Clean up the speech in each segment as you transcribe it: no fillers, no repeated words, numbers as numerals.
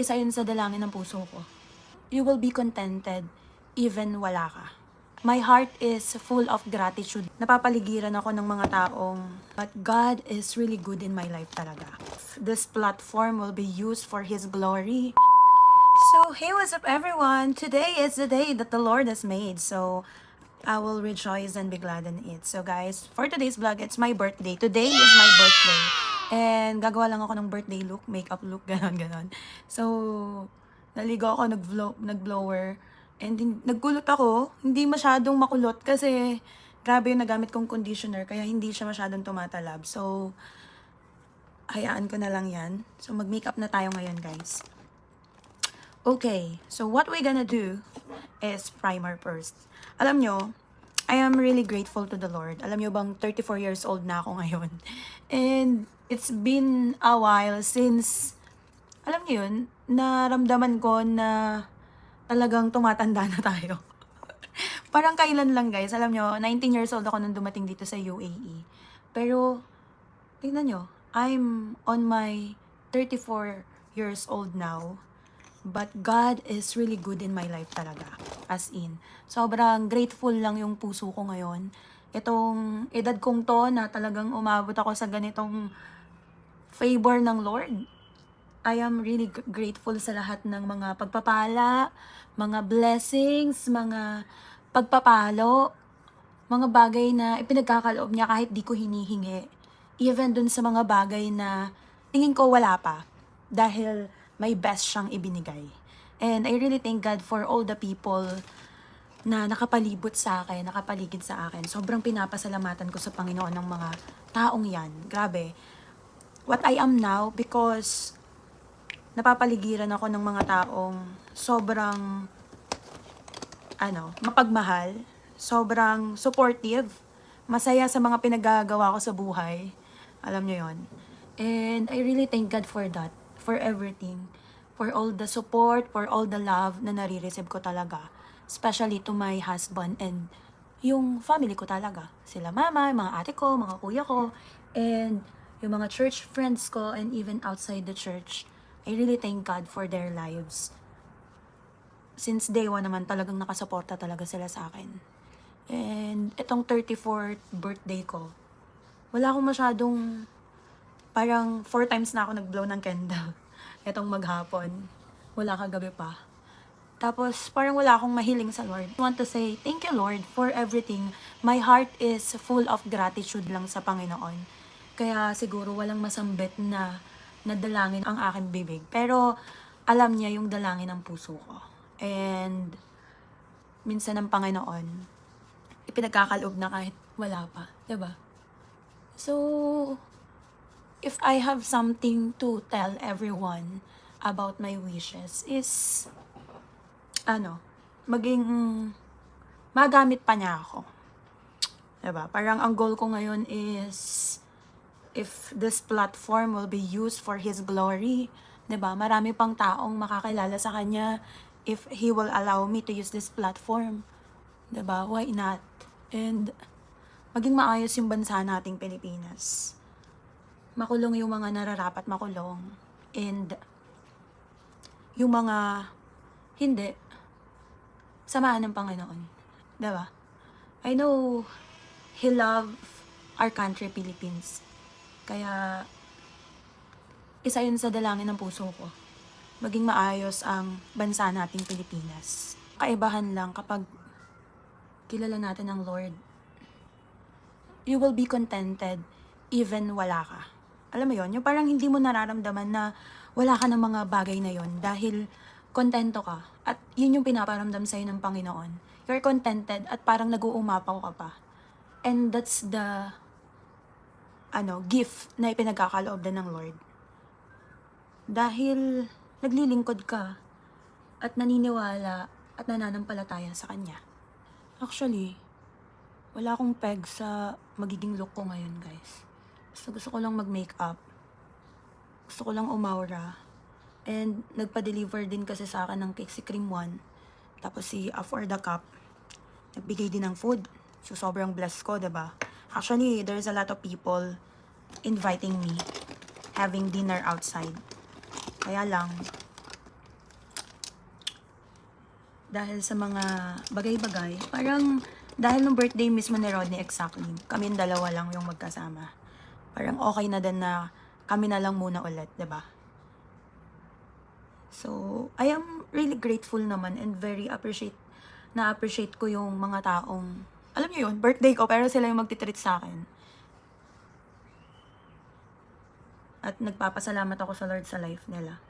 Isa yun sa dalangin ng puso ko. You will be contented even wala ka. My heart is full of gratitude. Napapaligiran ako ng mga taong, but God is really good in my life talaga. This platform will be used for His glory. So, hey, what's up everyone? Today is the day that the Lord has made. So, I will rejoice and be glad in it. So guys, for today's vlog, it's my birthday. Today is my birthday. And gagawa lang ako ng birthday look, makeup look, ganon. So, naligo ako, nag-blower. And nagkulot ako, hindi masyadong makulot kasi grabe yung nagamit kong conditioner kaya hindi siya masyadong tumatalab. So, hayaan ko na lang yan. So, mag-makeup na tayo ngayon guys. Okay, so what we're gonna do is primer first. Alam nyo, I am really grateful to the Lord. Alam nyo bang 34 years old na ako ngayon. And it's been a while since, alam nyo yun, naramdaman ko na talagang tumatanda na tayo. Parang kailan lang guys, alam nyo, 19 years old ako nung dumating dito sa UAE. Pero, tingnan nyo, I'm on my 34 years old now. But God is really good in my life talaga. As in, sobrang grateful lang yung puso ko ngayon. Itong edad kong to na talagang umabot ako sa ganitong favor ng Lord. I am really grateful sa lahat ng mga pagpapala, mga blessings, mga pagpapalo, mga bagay na ipinagkakaloob niya kahit di ko hinihingi. Even dun sa mga bagay na tingin ko wala pa. Dahil may best siyang ibinigay. And I really thank God for all the people na nakapalibot sa akin, nakapaligid sa akin. Sobrang pinapasalamatan ko sa Panginoon ng mga taong yan. Grabe. What I am now, because napapaligiran ako ng mga taong sobrang mapagmahal, sobrang supportive, masaya sa mga pinagagawa ko sa buhay. Alam niyo yon. And I really thank God for that. For everything, for all the support, for all the love na nare-receive ko talaga. Especially to my husband and yung family ko talaga. Sila mama, mga ate ko, mga kuya ko, and yung mga church friends ko, and even outside the church. I really thank God for their lives. Since day one naman talagang nakasuporta talaga sila sa akin. And itong 34th birthday ko, wala akong masyadong, parang 4 times na ako nag-blow ng candle. Itong maghapon. Wala kagabi pa. Tapos, parang wala akong mahiling sa Lord. I want to say, thank you Lord for everything. My heart is full of gratitude lang sa Panginoon. Kaya siguro walang masambit na dalangin ang aking bibig. Pero, alam niya yung dalangin ng puso ko. And, minsan ng Panginoon, ipinagkakaloob na kahit wala pa. Diba? So, if I have something to tell everyone about my wishes is, maging magamit pa niya ako. Diba? Parang ang goal ko ngayon is, if this platform will be used for His glory, diba? Marami pang taong makakilala sa Kanya if He will allow me to use this platform. Diba? Why not? And, maging maayos yung bansa nating Pilipinas. Makulong yung mga nararapat makulong. And yung mga hindi, samahan ng Panginoon. Diba? I know He love our country, Philippines. Kaya, isa yun sa dalangin ng puso ko. Maging maayos ang bansa nating Pilipinas. Kaibahan lang kapag kilala natin ang Lord. You will be contented even wala ka. Alam mo yon, yung parang hindi mo nararamdaman na wala ka ng mga bagay na yon dahil kontento ka. At yun yung pinaparamdam sa'yo ng Panginoon. You're contented at parang nag-uumapaw ka pa. And that's the gift na ipinagkakaloob din ng Lord. Dahil naglilingkod ka at naniniwala at nananampalataya sa Kanya. Actually, wala akong peg sa magiging look ko ngayon, guys. Gusto ko lang mag-makeup. Gusto ko lang umaura. And nagpa-deliver din kasi sa akin ng cake si Cream One. Tapos si For the Cup, nagbigay din ng food. So sobrang blessed ko, diba? Actually, there's a lot of people inviting me having dinner outside. Kaya lang, dahil sa mga bagay-bagay. Parang dahil nung birthday mismo ni Rodney exactly, kami dalawa lang yung magkasama. Parang okay na din na kami na lang muna ulit, 'di ba? So, I am really grateful naman and very na-appreciate ko yung mga taong, alam niyo yun, birthday ko, pero sila yung magtitreat sa akin. At nagpapasalamat ako sa Lord sa life nila.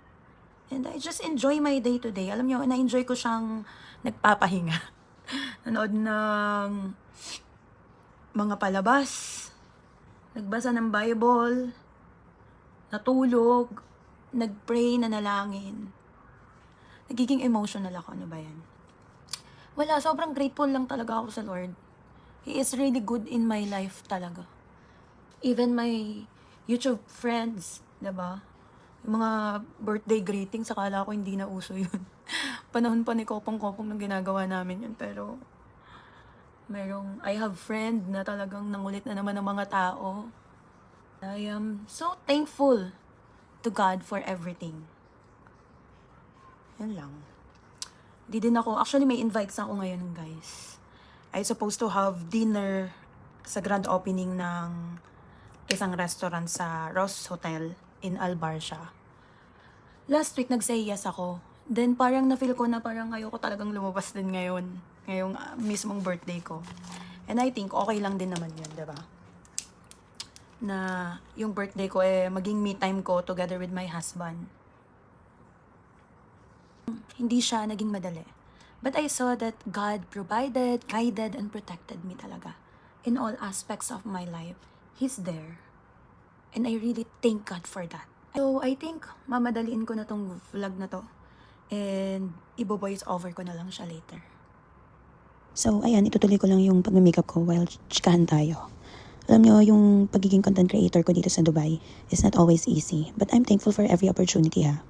And I just enjoy my day to day. Alam niyo, na-enjoy ko siyang nagpapahinga. Nanood ng mga palabas, nagbasa ng Bible, natulog, nagpray, nanalangin. Nagiging emotional ako. Ano ba yan? Wala, sobrang grateful lang talaga ako sa Lord. He is really good in my life talaga. Even my YouTube friends, diba? Yung mga birthday greetings, akala ko hindi na uso yun. Panahon pa ni Kopong-Kopong nang ginagawa namin yun. Pero, I have friend na talagang nangulit na naman ng mga tao. I am so thankful to God for everything. Yan lang. Di din ako, actually may invites ako ngayon, guys. I supposed to have dinner sa grand opening ng isang restaurant sa Ross Hotel in Albarcia. Last week, nag-say yes ako. Then parang na-feel ko na parang ayoko talagang lumabas din ngayon. Ngayong mismong birthday ko. And I think okay lang din naman yun, diba? Na yung birthday ko maging me time ko together with my husband. Hindi siya naging madali. But I saw that God provided, guided, and protected me talaga. In all aspects of my life, He's there. And I really thank God for that. So, I think mamadaliin ko na tong vlog na to. And ibo-voice over ko na lang siya later. So, ayan, itutuloy ko lang yung pag-makeup ko while chikahan tayo. Alam nyo, yung pagiging content creator ko dito sa Dubai is not always easy. But I'm thankful for every opportunity, ha.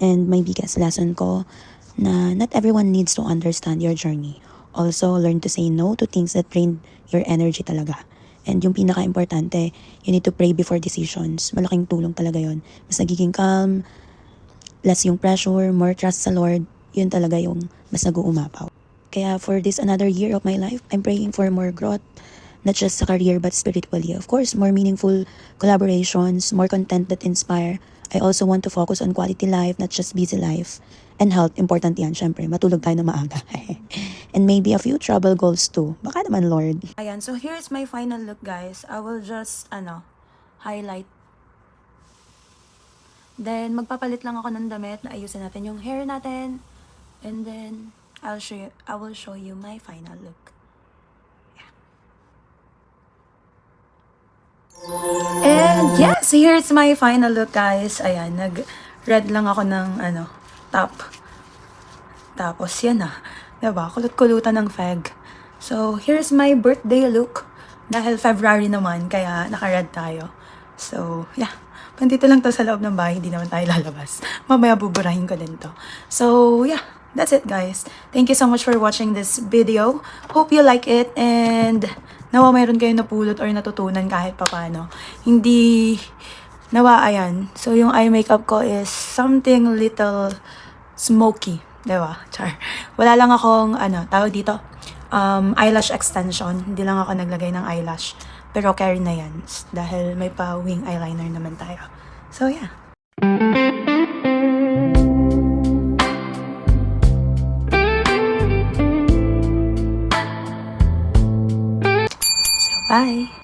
And my biggest lesson ko na not everyone needs to understand your journey. Also, learn to say no to things that drain your energy talaga. And yung pinaka-importante, you need to pray before decisions. Malaking tulong talaga yon. Mas nagiging calm, less yung pressure, more trust sa Lord. Yun talaga yung mas nag-uumapaw. Kaya for this another year of my life, I'm praying for more growth. Not just sa career but spiritually. Of course, more meaningful collaborations, more content that inspire. I also want to focus on quality life, not just busy life. And health, important yan, syempre. Matulog tayo na maaga. And maybe a few travel goals too. Baka naman, Lord. Ayan, so here's my final look, guys. I will just, highlight. Then, magpapalit lang ako ng damit na ayusin natin yung hair natin. And then, I will show you my final look. And yes, here's my final look, guys. Ayan, nag-red lang ako ng, top. Tapos, yan na. Diba? Kulot-kulutan ng fag. So, here's my birthday look. Dahil February naman, kaya naka-red tayo. So, yeah. Pandito lang to sa loob ng bahay. Hindi naman tayo lalabas. Mamaya buburahin ko din to. So, yeah. That's it, guys. Thank you so much for watching this video. Hope you like it and nawa mayroon kayong napulot or natutunan kahit papano. Hindi, ayan. So, yung eye makeup ko is something little smoky. Diba? Char. Wala lang akong, tawag dito, eyelash extension. Hindi lang ako naglagay ng eyelash. Pero carry na yan. Dahil may pa wing eyeliner naman tayo. So, yeah. Bye!